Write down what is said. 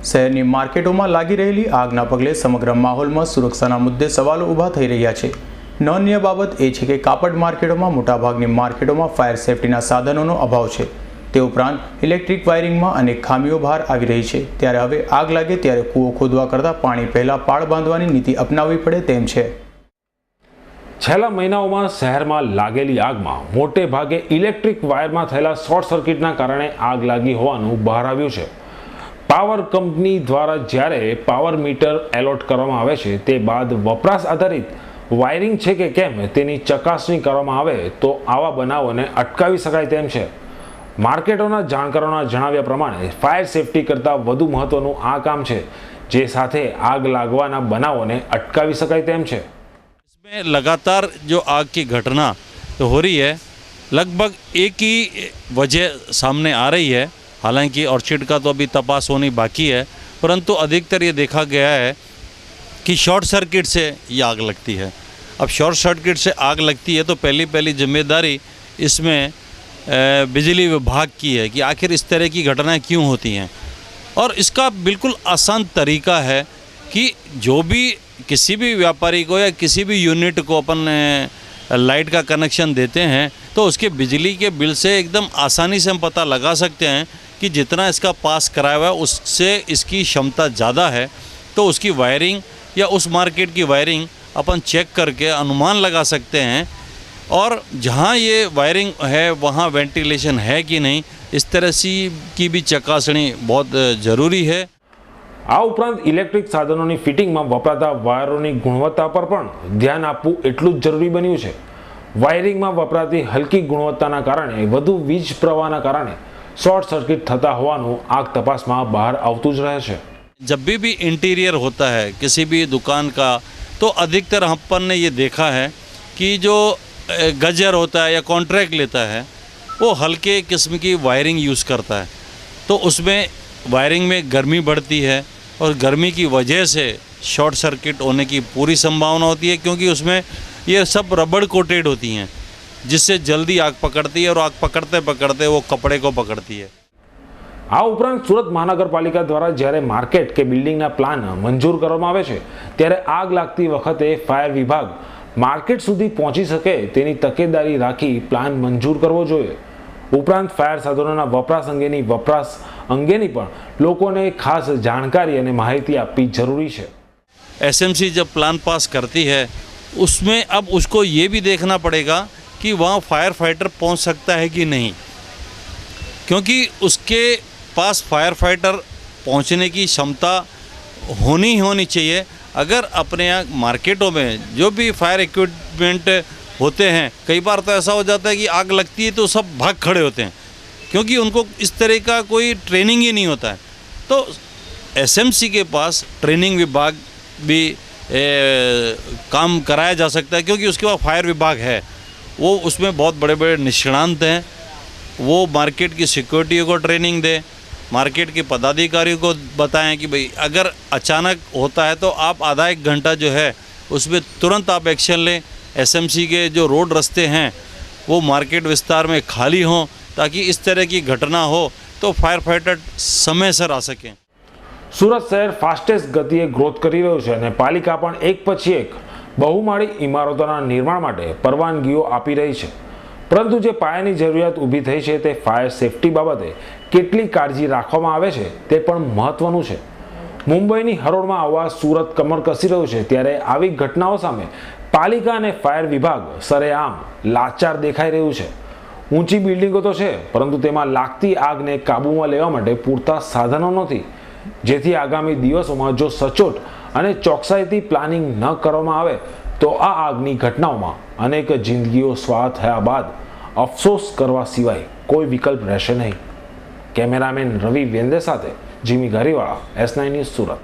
શહેરની માર્કેટોમાં લાગી રહેલી આગના પગલે સમગ્ર માહોલમાં સુરક્ષાના મુદ્દે સવાલો ઊભા થઈ રહ્યા છે। નોંધનીય બાબત એ છે કે કાપડ માર્કેટોમાં મોટાભાગની માર્કેટોમાં ફાયર સેફટીના સાધનોનો અભાવ છે। તે ઉપરાંત ઇલેક્ટ્રિક વાયરિંગમાં અનેક ખામીઓ બહાર આવી રહી છે। ત્યારે હવે આગ લાગે ત્યારે કૂવો ખોદવા કરતાં પાણી પહેલાં પાળ બાંધવાની નીતિ અપનાવવી પડે તેમ છે। છેલ્લા મહિનાઓમાં શહેરમાં લાગેલી આગમાં મોટે ભાગે ઇલેક્ટ્રિક વાયરમાં થયેલા શોર્ટ સર્કિટના કારણે આગ લાગી હોવાનું બહાર આવ્યું છે। પાવર કંપની દ્વારા જ્યારે પાવર મીટર એલોટ કરવામાં આવે છે તે બાદ વપરાશ આધારિત વાયરિંગ છે કે કેમ તેની ચકાસણી કરવામાં આવે તો આવા બનાવોને અટકાવી શકાય તેમ છે। માર્કેટોના જાણકારોના જણાવ્યા પ્રમાણે ફાયર સેફટી કરતાં વધુ મહત્વનું આ કામ છે, જે સાથે આગ લાગવાના બનાવોને અટકાવી શકાય તેમ છે। इसमें लगातार जो आग की घटना हो रही है, लगभग एक ही वजह सामने आ रही है। हालांकि ऑर्चिड का तो अभी तपास होनी बाकी है, परंतु अधिकतर ये देखा गया है कि शॉर्ट सर्किट से ये आग लगती है। अब शॉर्ट सर्किट से आग लगती है तो पहली जिम्मेदारी इसमें बिजली विभाग की है कि आखिर इस तरह की घटनाएं क्यों होती हैं। और इसका बिल्कुल आसान तरीका है कि जो भी किसी भी व्यापारी को या किसी भी यूनिट को अपन लाइट का कनेक्शन देते हैं तो उसके बिजली के बिल से एकदम आसानी से हम पता लगा सकते हैं कि जितना इसका पास कराया हुआ है उससे इसकी क्षमता ज़्यादा है, तो उसकी वायरिंग या उस मार्केट की वायरिंग अपन चेक करके अनुमान लगा सकते हैं। और जहाँ ये वायरिंग है वहाँ वेंटिलेशन है कि नहीं, इस तरह से की भी चकासणी बहुत ज़रूरी है। આ ઉપરાંત ઇલેક્ટ્રિક સાધનોની ફિટિંગમાં વપરાતા વાયરોની ગુણવત્તા પર પણ ધ્યાન આપવું એટલું જ જરૂરી બન્યું છે। વાયરિંગમાં વપરાતી હલકી ગુણવત્તાના કારણે વધુ વીજ પ્રવાહના કારણે શોર્ટ સર્કિટ થતા હોવાનું આગ તપાસમાં બહાર આવતું જ રહે છે। जब भी इंटीरियर होता है किसी भी दुकान का, तो अधिकतर अपन ने ये देखा है कि जो गजर होता है या कॉन्ट्रैक्ट लेता है वो हल्के किस्म की वायरिंग यूज़ करता है, तो उसमें वायरिंग में गर्मी बढ़ती है और गर्मी की वजह से शॉर्ट सर्किट होने की पूरी संभावना होती है, क्योंकि उसमें ये सब रबड़ कोटेड होती हैं जिससे जल्दी आग पकड़ती है और आग पकड़ते पकड़ते वो कपड़े को पकड़ती है। આ ઉપરાંત સુરત મહાનગરપાલિકા દ્વારા જ્યારે માર્કેટ કે બિલ્ડિંગના પ્લાન મંજૂર કરવામાં આવે છે ત્યારે આગ લાગતી વખતે ફાયર વિભાગ માર્કેટ સુધી પહોંચી શકે તેની તકેદારી રાખી પ્લાન મંજૂર કરવો જોઈએ। ઉપરાંત ફાયર સાધનોના વપરાશ અંગેની પણ લોકોને ખાસ जानकारी અને માહિતી આપવી જરૂરી છે। एसएमसी जब प्लान पास करती है उसमें अब उसको ये भी देखना पड़ेगा कि वहाँ फायर फाइटर पहुँच सकता है कि नहीं, क्योंकि उसके पास फायर फाइटर पहुँचने की क्षमता होनी चाहिए। अगर अपने यहाँ मार्केटों में जो भी फायर इक्विपमेंट होते हैं, कई बार तो ऐसा हो जाता है कि आग लगती है तो सब भाग खड़े होते हैं, क्योंकि उनको इस तरह का कोई ट्रेनिंग ही नहीं होता है। तो एसएमसी के पास ट्रेनिंग विभाग भी काम कराया जा सकता है, क्योंकि उसके पास फायर विभाग है, वो उसमें बहुत बड़े बड़े निष्णांत हैं। वो मार्केट की सिक्योरिटी को ट्रेनिंग दे, मार्केट के पदाधिकारियों को बताएं कि भाई अगर अचानक होता है तो आप आधा एक घंटा जो है उसमें तुरंत आप एक्शन लें। एसएमसी के जो रोड रास्ते हैं वो मार्केट विस्तार में खाली हों, ताकि इस तरह की घटना हो तो फायर फाइटर समयसर आ सकें। સુરત શહેર ફાસ્ટેસ્ટ ગતિએ ગ્રોથ કરી રહ્યું છે અને પાલિકા પણ એક પછી એક બહુમાળી ઇમારતોના નિર્માણ માટે પરવાનગીઓ આપી રહી છે, પરંતુ જે પાયાની જરૂરિયાત ઊભી થઈ છે તે ફાયર સેફટી બાબતે કેટલી કાળજી રાખવામાં આવે છે તે પણ મહત્વનું છે। મુંબઈની હરોળમાં આવવા સુરત કમર કસી રહ્યું છે, ત્યારે આવી ઘટનાઓ સામે પાલિકા અને ફાયર વિભાગ સરેઆમ લાચાર દેખાઈ રહ્યું છે। ઊંચી બિલ્ડિંગો તો છે, પરંતુ તેમાં લાગતી આગને કાબૂમાં લેવા માટે પૂરતા સાધનો નથી, જેથી આગામી દિવસોમાં જો સચોટ અને ચોકસાઈથી પ્લાનિંગ ન કરવામાં આવે તો આ આગની ઘટનાઓમાં અનેક જિંદગીઓ સ્વાહ થયા બાદ અફસોસ કરવા સિવાય કોઈ વિકલ્પ રહેશે નહીં। કેમેરામેન રવિ વેંદે સાથે જીમી ઘરીવાળા, S9 ન્યૂઝ સુરત।